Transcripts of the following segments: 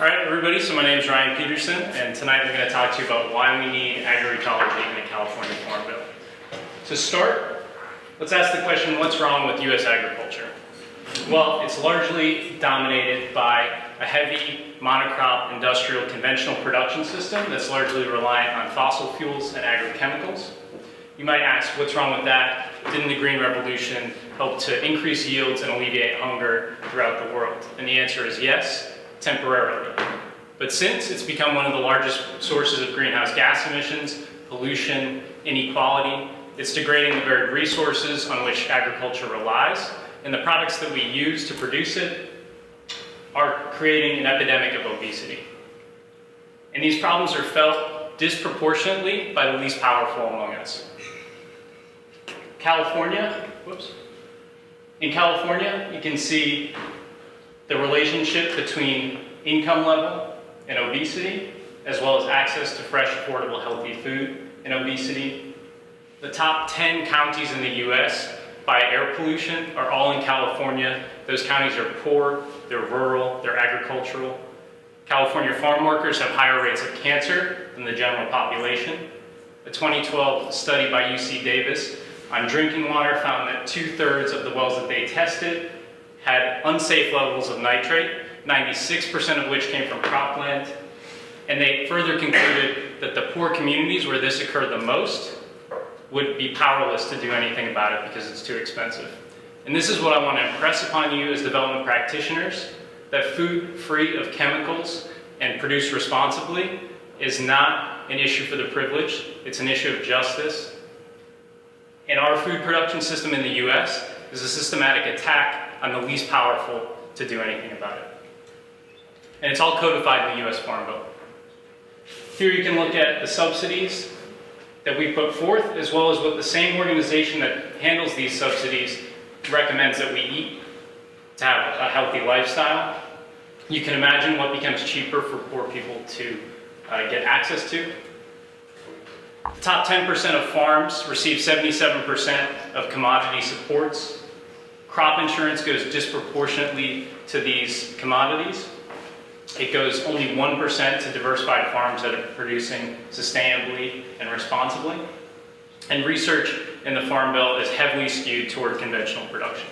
Alright everybody, so my name is Ryan Peterson, and tonight I'm going to talk to you about why we need agroecology in the California Farm Bill. To start, let's ask the question, what's wrong with U.S. agriculture? Well, it's largely dominated by a heavy monocrop industrial conventional production system that's largely reliant on fossil fuels and agrochemicals. You might ask, what's wrong with that? Didn't the Green Revolution help to increase yields and alleviate hunger throughout the world? And the answer is yes, temporarily. But since it's become one of the largest sources of greenhouse gas emissions, pollution, inequality, it's degrading the very resources on which agriculture relies, and the products that we use to produce it are creating an epidemic of obesity. And these problems are felt disproportionately by the least powerful among us. In California, you can see the relationship between income level and obesity, as well as access to fresh, affordable, healthy food and obesity. The top 10 counties in the US by air pollution are all in California. Those counties are poor, they're rural, they're agricultural. California farm workers have higher rates of cancer than the general population. A 2012 study by UC Davis on drinking water found that 2/3 of the wells that they tested had unsafe levels of nitrate, 96% of which came from cropland. And they further concluded that the poor communities where this occurred the most would be powerless to do anything about it because it's too expensive. And this is what I want to impress upon you as development practitioners, that food free of chemicals and produced responsibly is not an issue for the privileged, it's an issue of justice. And our food production system in the US is a systematic attack on the least powerful to do anything about it. And it's all codified in the US Farm Bill. Here you can look at the subsidies that we put forth, as well as what the same organization that handles these subsidies recommends that we eat to have a healthy lifestyle. You can imagine what becomes cheaper for poor people to get access to. The top 10% of farms receive 77% of commodity supports. Crop insurance goes disproportionately to these commodities. It goes only 1% to diversified farms that are producing sustainably and responsibly. And research in the Farm Bill is heavily skewed toward conventional production.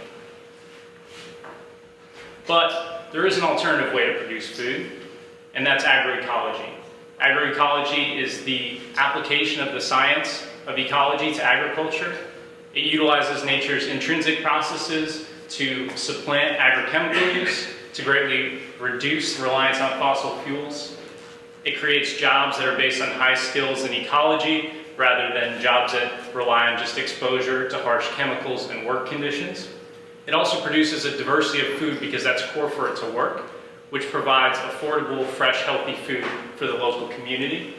But there is an alternative way to produce food, and that's agroecology. Agroecology is the application of the science of ecology to agriculture. It utilizes nature's intrinsic processes to supplant agrochemical use, to greatly reduce reliance on fossil fuels. It creates jobs that are based on high skills in ecology, rather than jobs that rely on just exposure to harsh chemicals and work conditions. It also produces a diversity of food because that's core for it to work, which provides affordable, fresh, healthy food for the local community.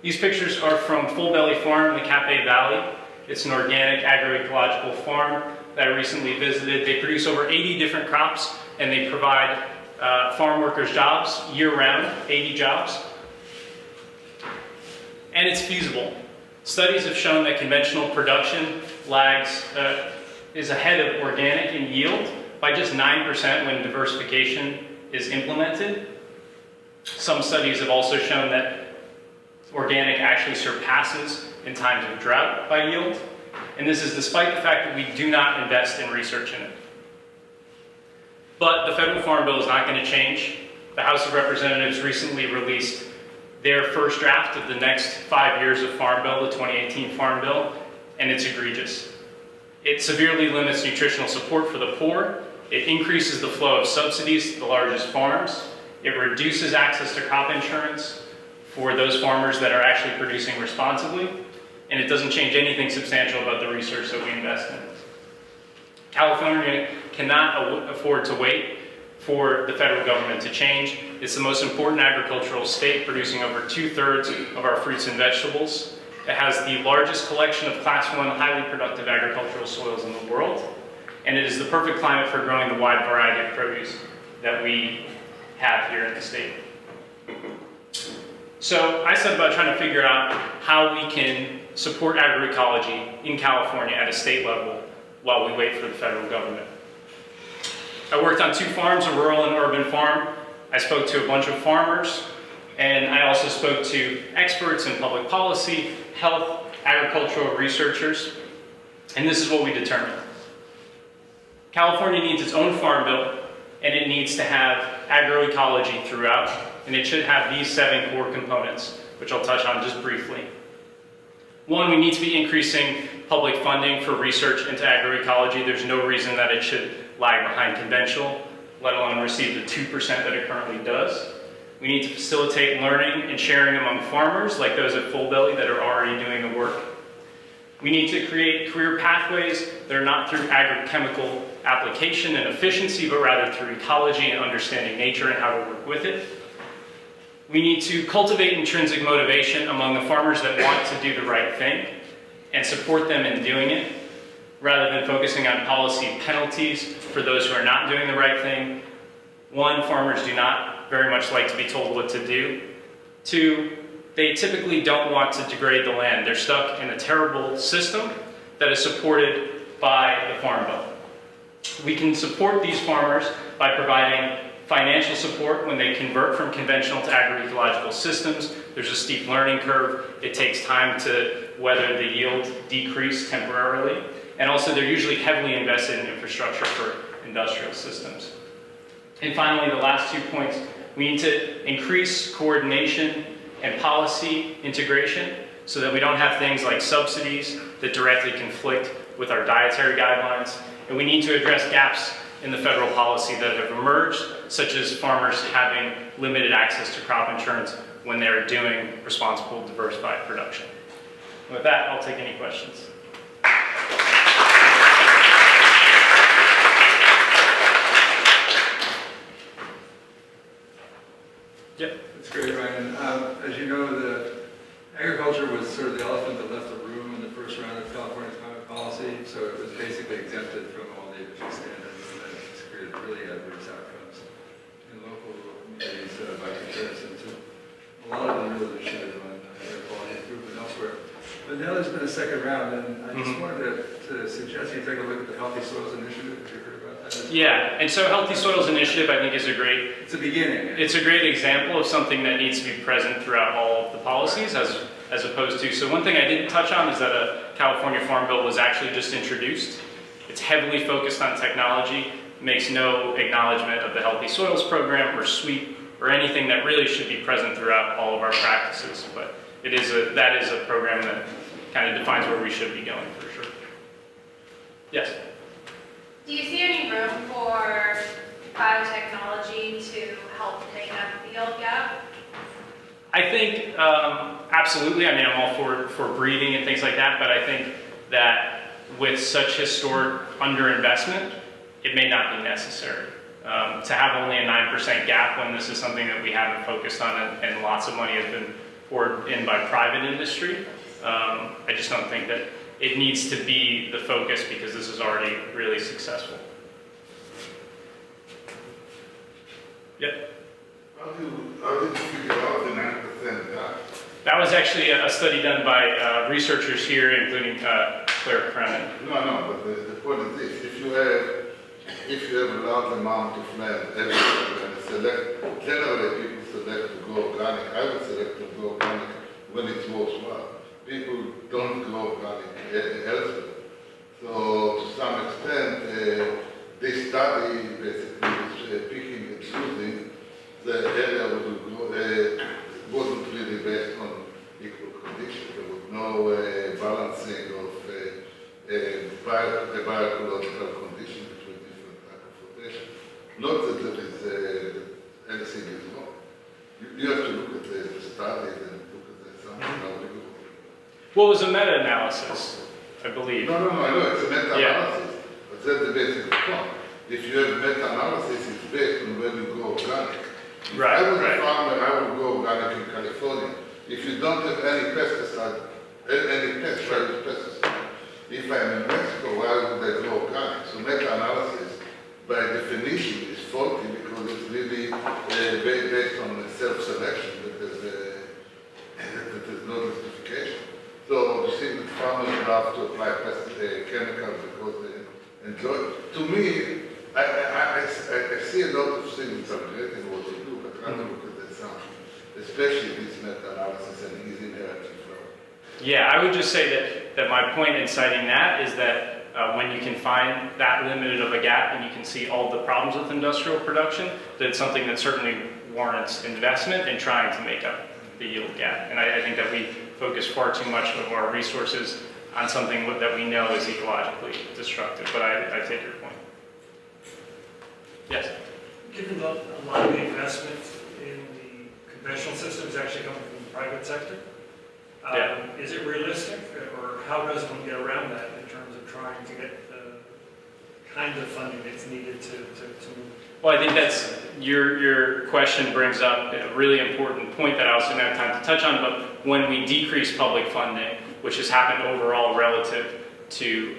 These pictures are from Full Belly Farm in the Capay Valley. It's an organic agroecological farm that I recently visited. They produce over 80 different crops, and they provide farm workers jobs year-round, 80 jobs. And it's feasible. Studies have shown that conventional production is ahead of organic in yield by just 9% when diversification is implemented. Some studies have also shown that organic actually surpasses in times of drought by yield. And this is despite the fact that we do not invest in research in it. But the federal farm bill is not going to change. The House of Representatives recently released their first draft of the next 5 years of Farm Bill, the 2018 Farm Bill, and it's egregious. It severely limits nutritional support for the poor. It increases the flow of subsidies to the largest farms. It reduces access to crop insurance for those farmers that are actually producing responsibly. And it doesn't change anything substantial about the research that we invest in. California cannot afford to wait for the federal government to change. It's the most important agricultural state, producing over 2/3 of our fruits and vegetables. It has the largest collection of Class 1 highly productive agricultural soils in the world. And it is the perfect climate for growing the wide variety of produce that we have here in the state. So I set about trying to figure out how we can support agroecology in California at a state level while we wait for the federal government. I worked on 2 farms, a rural and urban farm. I spoke to a bunch of farmers, and I also spoke to experts in public policy, health, agricultural researchers, and this is what we determined. California needs its own farm bill, and it needs to have agroecology throughout, and it should have these 7 core components, which I'll touch on just briefly. 1, we need to be increasing public funding for research into agroecology. There's no reason that it should lag behind conventional, let alone receive the 2% that it currently does. We need to facilitate learning and sharing among farmers, like those at Full Belly that are already doing the work. We need to create career pathways that are not through agrochemical application and efficiency, but rather through ecology and understanding nature and how to work with it. We need to cultivate intrinsic motivation among the farmers that want to do the right thing and support them in doing it, rather than focusing on policy penalties for those who are not doing the right thing. 1, farmers do not very much like to be told what to do. 2, they typically don't want to degrade the land. They're stuck in a terrible system that is supported by the Farm Bill. We can support these farmers by providing financial support when they convert from conventional to agroecological systems. There's a steep learning curve. It takes time to weather the yield decrease temporarily. And also, they're usually heavily invested in infrastructure for industrial systems. And finally, the last 2 points, we need to increase coordination and policy integration so that we don't have things like subsidies that directly conflict with our dietary guidelines. And we need to address gaps in the federal policy that have emerged, such as farmers having limited access to crop insurance when they're doing responsible, diversified production. With that, I'll take any questions. Yep. That's great, Ryan. As you know, the agriculture was sort of the elephant that left the room in the first round of California's climate policy, so it was basically exempted from all the industry standards, and that has created really adverse outcomes in local communities by comparison to a lot of the real initiative on air quality improvement elsewhere. But now there's been a second round, and I just wanted to suggest you take a look at the Healthy Soils Initiative. Have you heard about that? Yeah, and so Healthy Soils Initiative, I think, is a great... It's a beginning. It's a great example of something that needs to be present throughout all of the policies, as opposed to... So one thing I didn't touch on is that a California Farm Bill was actually just introduced. It's heavily focused on technology, makes no acknowledgement of the Healthy Soils program or SWEEP or anything that really should be present throughout all of our practices. But that is a program that kind of defines where we should be going for sure. Yes? Do you see any room for biotechnology to help take that yield gap? I think absolutely. I mean, I'm all for breeding and things like that, but I think that with such historic underinvestment, it may not be necessary. To have only a 9% gap when this is something that we haven't focused on and lots of money has been poured in by private industry, I just don't think that it needs to be the focus because this is already really successful. Yep. How did you figure out the 9% gap? That was actually a study done by researchers here, including Claire Kremen. No, but the point is this: if you have a large amount of land everywhere and generally people select to go organic, I would select to go organic when it works well. People don't go organic elsewhere. So to some extent, this study basically was picking and choosing the area where we go. Wasn't really based on equal conditions. There was no balancing of bioecological conditions between different types of rotation. Not that there is anything is wrong. You have to look at the studies and look at the samples. Well, it was a meta-analysis, I believe. No, I know it's a meta-analysis, but that's the basic point. If you have meta-analysis, it's based on when you go organic. If I was a farmer, I would go organic in California. If you don't have any pesticide, any pesticide, if I'm in Mexico, why would I go organic? So meta-analysis, by definition, is faulty because it's really based on self-selection, that there's no justification. So you see that farmers have to apply chemicals because they enjoy it. To me, I see a lot of things that are great in what they do, but rather look at the sum, especially this meta-analysis and easy narrative flow. Yeah, I would just say that my point in citing that is that when you can find that limited of a gap and you can see all the problems with industrial production, that it's something that certainly warrants investment in trying to make up the yield gap. And I think that we focus far too much of our resources on something that we know is ecologically destructive, but I take your point. Yes? Given that a lot of the investment in the conventional system is actually coming from the private sector, is it realistic, or how does one get around that in terms of trying to get the kind of funding that's needed to move? Well, I think that's, your question brings up a really important point that I also didn't have time to touch on, but when we decrease public funding, which has happened overall relative to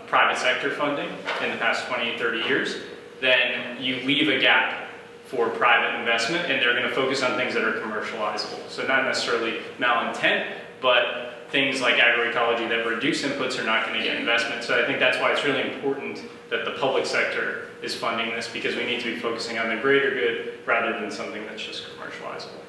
private sector funding in the past 20, 30 years, then you leave a gap for private investment, and they're going to focus on things that are commercializable. So not necessarily malintent, but things like agroecology that reduce inputs are not going to get investment. So I think that's why it's really important that the public sector is funding this, because we need to be focusing on the greater good rather than something that's just commercializable.